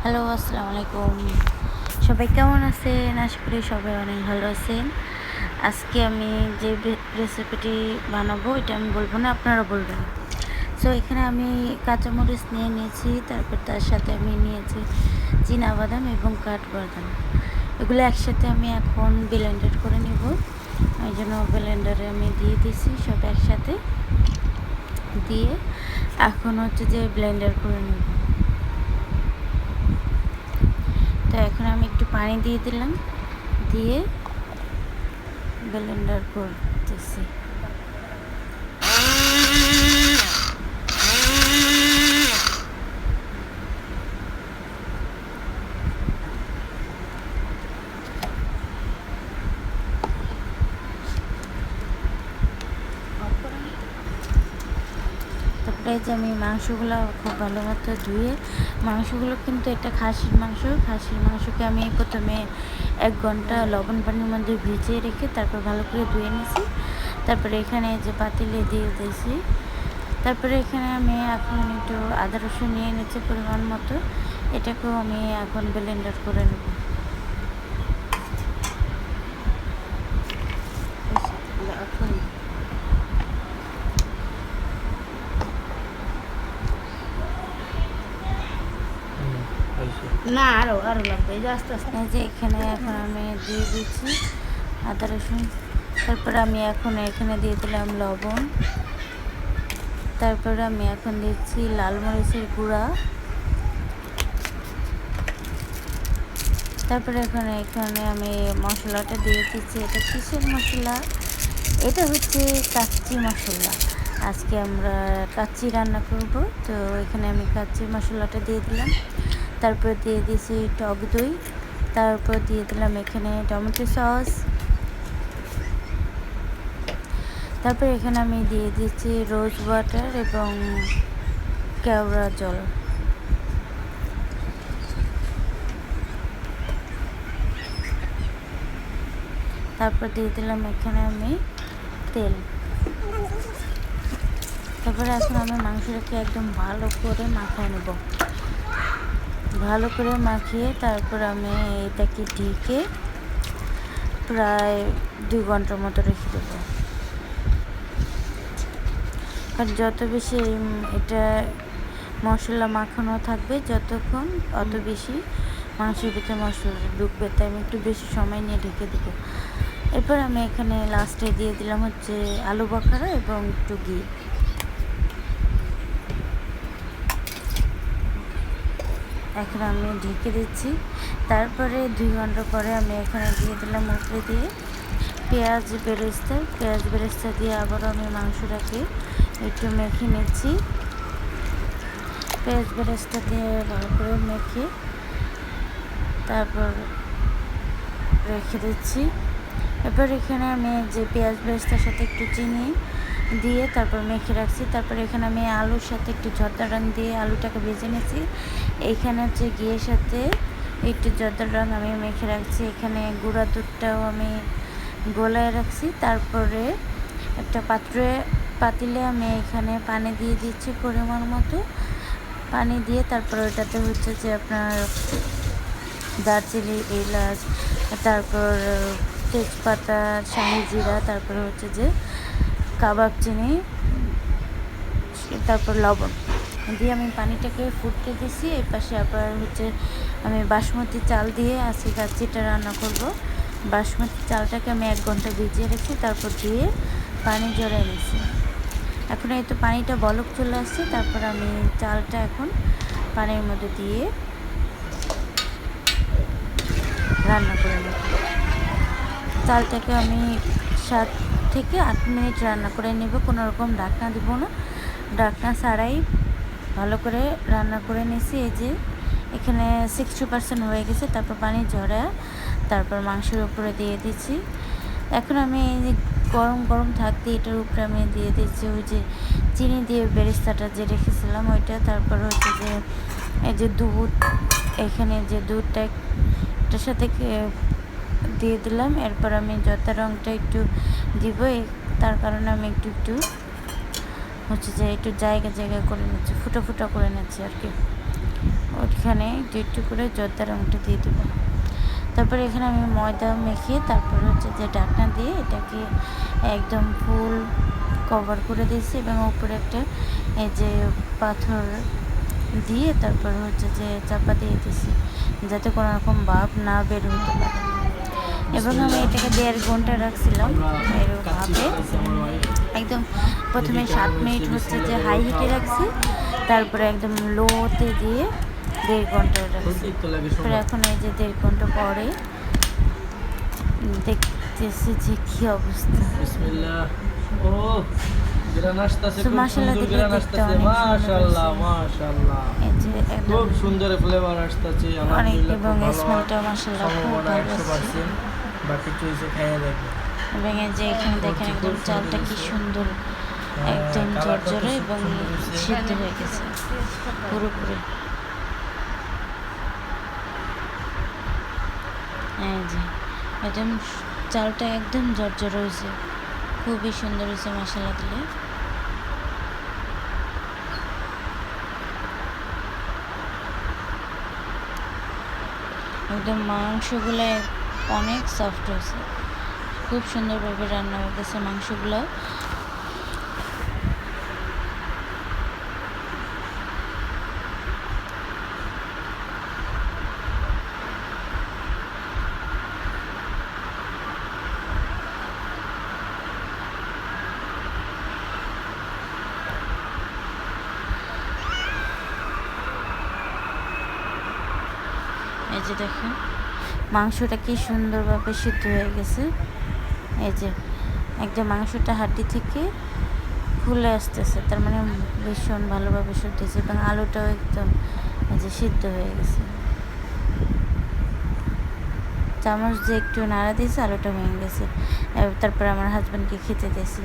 Hello, আসসালামু আলাইকুম। সবাই কেমন আছেন? আশা করি সবাই অনেক ভালো আছেন। আজকে আমি যে রেসিপিটি বানাবো এটা আমি বলবো না, আপনারা বলবেন। সো এখানে আমি কাঁচামরিচ নিয়ে নিয়েছি, তারপর তার সাথে আমি নিয়েছি চীনাবাদাম এবং কাঠবাদাম। এগুলো একসাথে আমি এখন ব্লেন্ডার করে নেব। ওই জন্য ব্লেন্ডারে আমি দিয়ে দিয়েছি সব একসাথে দিয়ে এখন হচ্ছে যে ব্লেন্ডার করে নেব। তো এখন আমি একটু পানি দিয়ে দিলাম, দিয়ে ব্লেন্ডার করতেছি। তারপরে যে আমি মাংসগুলো খুব ভালো মতো ধুয়ে, মাংসগুলো কিন্তু এটা খাসির মাংসকে আমি প্রথমে 1 ঘন্টা লবণ পানির মধ্যে ভিজিয়ে রেখে তারপর ভালো করে ধুয়ে নিয়েছি। তারপরে এখানে যে পাতিলে দিয়ে দিয়েছি। তারপরে এখানে আমি এখন একটু আদা রসুন নিয়ে নিচ্ছি পরিমাণ মতো। এটাকেও আমি এখন ব্লেন্ডার করে নেব। না আরো লাগবে, এই যে আস্তে আস্তে। এই যে এখানে এখন আমি দিয়ে দিচ্ছি আদা রসুন। তারপরে আমি এখন এখানে দিয়ে দিলাম লবণ। তারপরে আমি এখন দিচ্ছি লাল মরিচের গুঁড়া। তারপরে এখানে আমি মশলাটা দিয়ে দিচ্ছি। এটা কিসের মশলা? এটা হচ্ছে কাচ্চি মশলা। আজকে আমরা কাচ্চি রান্না করব, তো এখানে আমি কাচ্চি মশলাটা দিয়ে দিলাম। তারপর দিয়ে দিয়েছি টক দই। তারপর দিয়ে দিলাম এখানে টমেটো সস। তারপর এখানে আমি দিয়ে দিচ্ছি রোজ ওয়াটার এবং কেওড়া জল। তারপর দিয়ে দিলাম এখানে আমি তেল। তারপরে এখন আমি মাংসটাকে একদম ভালো করে মাখিয়ে নেব। ভালো করে মাখিয়ে তারপর আমি এটাকে ঢেকে প্রায় 2 ঘন্টার মতো রেখে দেবো। আর যত বেশি এটা মশলা মাখানো থাকবে যতক্ষণ, অত বেশি মাংসের ভিতরে মশলা ঢুকবে, তাই আমি একটু বেশি সময় নিয়ে ঢেকে দেবো। এরপর আমি এখানে লাস্টে দিয়ে দিলাম হচ্ছে আলু বখরা এবং একটু ঘি। এখন আমি ঢেকে দিচ্ছি। তারপরে 2 ঘন্টা পরে আমি এখানে দিয়ে দিলাম উপরে দিয়ে পেঁয়াজ বেরেস্তা দিয়ে আবারও আমি মাংসটাকে একটু মেখে নিচ্ছি। পেঁয়াজ বেরেস্তা দিয়ে ভালো করে মেখে তারপর রেখে দিচ্ছি। এরপর এখানে আমি যে পেঁয়াজ বেরেস্তার সাথে একটু চিনি দিয়ে তারপর মেখে রাখছি। তারপর এখানে আমি আলুর সাথে একটু জর্দা রং দিয়ে আলুটাকে ভেজে নিয়েছি। এইখানে হচ্ছে ঘিয়ের সাথে একটু জর্দা রং আমি মেখে রাখছি। এখানে গুঁড়া দুধটাও আমি গলায় রাখছি। তারপরে একটা পাতিলে আমি এখানে পানি দিয়ে দিচ্ছি পরিমাণ মতো। পানি দিয়ে তারপর ওটাতে হচ্ছে যে আপনার দারচিনি, এলাচ, তারপর তেজপাতা, শাহি জিরা, তারপরে হচ্ছে যে কাবাব চিনি, তারপর লবণ দিয়ে আমি পানিটাকে ফুটতে দিছি। এই পাশে আবার হচ্ছে আমি বাসমতি চাল দিয়ে আজকে কাচ্চিটা রান্না করব। বাসমতি চালটাকে আমি 1 ঘন্টা ভিজিয়ে রেখেছি, তারপর দিয়ে পানি ঝরিয়ে নিয়েছি। এখন এই তো পানিটা বলক চলে আসছে। তারপর আমি চালটা এখন পানির মধ্যে দিয়ে রান্না করে নেব। চালটাকে আমি 7 থেকে 8 মিনিট রান্না করে নেব। কোনো রকম ঢাকনা দিব না, ঢাকনা ছাড়াই ভালো করে রান্না করে নিয়েছি। এই যে এখানে 60% হয়ে গেছে। তারপর পানি ঝরা তারপর মাংসের উপরে দিয়ে দিচ্ছি। এখন আমি এই যে গরম থাকতে এটার উপরে আমি দিয়ে দিচ্ছি ওই যে চিনি দিয়ে বেরেস্তাটা যে রেখেছিলাম ওইটা। তারপর হচ্ছে যে এই যে দুধ, এখানে যে দুধটা এটার সাথে দিয়ে দিলাম। এরপর আমি জর্দা রংটা একটু দিব, তার কারণে আমি একটু হচ্ছে যে একটু জায়গা করে নিচ্ছি, ফুটো করে নিচ্ছি আর কি। ওইখানে একটু করে জর্দার রঙটা দিয়ে দেবো। তারপরে এখানে আমি ময়দা মেখে তারপর হচ্ছে যে ঢাকনা দিয়ে এটাকে একদম ফুল কভার করে দিয়েছি এবং উপরে একটা এই যে পাথর দিয়ে তারপর হচ্ছে যে চাপা দিয়ে দিয়েছি যাতে কোনো রকম ভাপ না বের হতে পারে। এবং আমি এটাকে 1.5 ঘন্টা রাখছিলাম এর ভাপে। একদম প্রথমে 7 মিনিট হচ্ছে যে হাই হিটে রাখছি, তারপরে একদম লোতে দিয়ে 1.5 ঘন্টা রাখছি। তারপরে এখন এই যে 1.5 ঘন্টা পরে দেখতেছি যে কি অবস্থা। বিসমিল্লাহ। ও গ্রান আসতেছে, তো খুব মাশাআল্লাহ সুন্দর দেখতে গ্রান দেখতে আসতেছে। অনেক সুন্দর মাশাআল্লাহ হয়েছে। মাশাআল্লাহ, এই যে একদম খুব সুন্দর ফ্লেভার আসতেছে। অনেক, আলহামদুলিল্লাহ এবং খুব ভালো। স্মেলটা মাশাআল্লাহ খুব সম্ভাবনা ভালো আসছে। 100%। বাকি চুইসে খাইয়ে দেখবে। এবং এই যে এখানে দেখেন একদম চালটা কি সুন্দর, একদম ঝরঝরে এবং সিদ্ধ হয়ে গেছে পুরোপুরি। এই যে একদম চালটা একদম ঝরঝরে হয়েছে, খুবই সুন্দর হয়েছে মশলা দিলে। একদম মাংসগুলো অনেক সফট হয়েছে, খুব সুন্দরভাবে রান্না হয়ে গেছে মাংসগুলো। এই যে দেখেন মাংসটা কি সুন্দরভাবে সিদ্ধ হয়ে গেছে। এই যে একদম মাংসটা হাড্ডি থেকে ফুলে আসতেছে, তার মানে ভীষণ ভালোভাবে সিদ্ধ হয়েছে। এবং আলুটাও একদম এই যে সিদ্ধ হয়ে গেছে। চামচ দিয়ে একটু নাড়া দিয়েছে, আলুটা ভেঙে গেছে। তারপর আমার হাজব্যান্ডকে খেতে দিয়েছি।